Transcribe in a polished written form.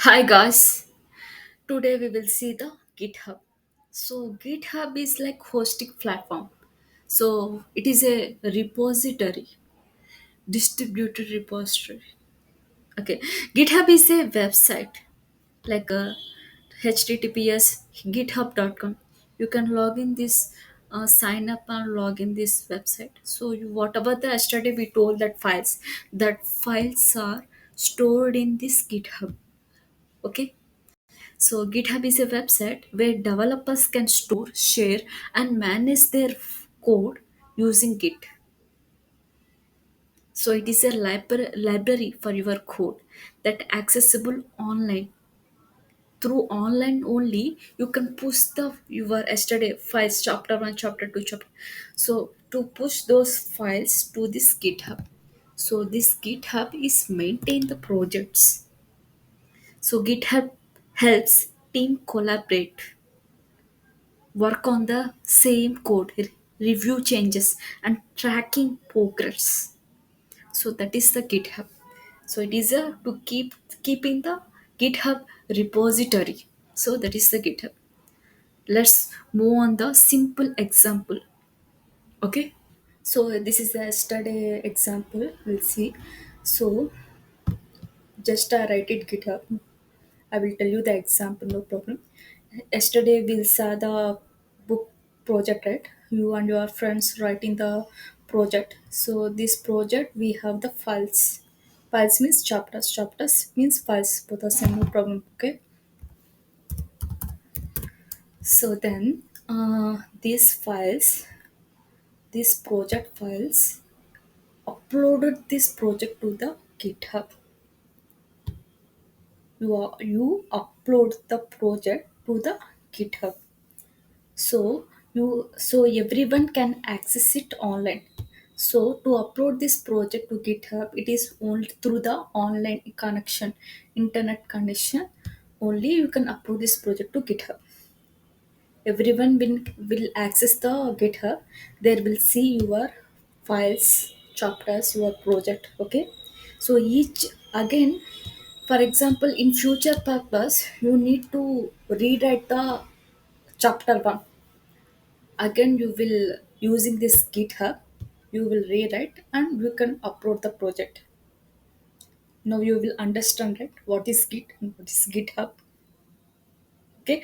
Hi guys, today we will see the GitHub. So GitHub is like hosting platform. So it is a repository, distributed repository. Okay, GitHub is a website like a https github.com. You can log in this, sign up and log in this website. So whatever the yesterday we told that files are stored in this GitHub. Okay. So, GitHub is a website where developers can store, share, and manage their code using Git. So, it is a library for your code that accessible online. Through online only, you can push the your yesterday files, chapter one, chapter two, chapter. So, to push those files to this GitHub. So, this GitHub is maintain the projects. So, GitHub helps team collaborate, work on the same code, review changes, and tracking progress. So that is the GitHub. So it is a to keeping the GitHub repository. So that is the GitHub. Let's move on the simple example. Okay. So this is the study example. We'll see. So just write it GitHub. I will tell you the example, no problem. Yesterday we saw the book project, right? You and your friends writing the project. So this project we have the files. Files means chapters. Chapters means files. Both are same, no problem. Okay. So then these files, these project files, uploaded this project to the GitHub. You upload the project to the GitHub. So everyone can access it online. So to upload this project to GitHub, it is only through the online connection, internet connection only you can upload this project to GitHub. Everyone will access the GitHub. There will see your files, chapters, your project. Okay. So each again, for example, in future purpose you need to rewrite the chapter 1. Again you will using this GitHub, you will rewrite and you can upload the project. Now you will understand, right, what is Git and what is GitHub. Okay.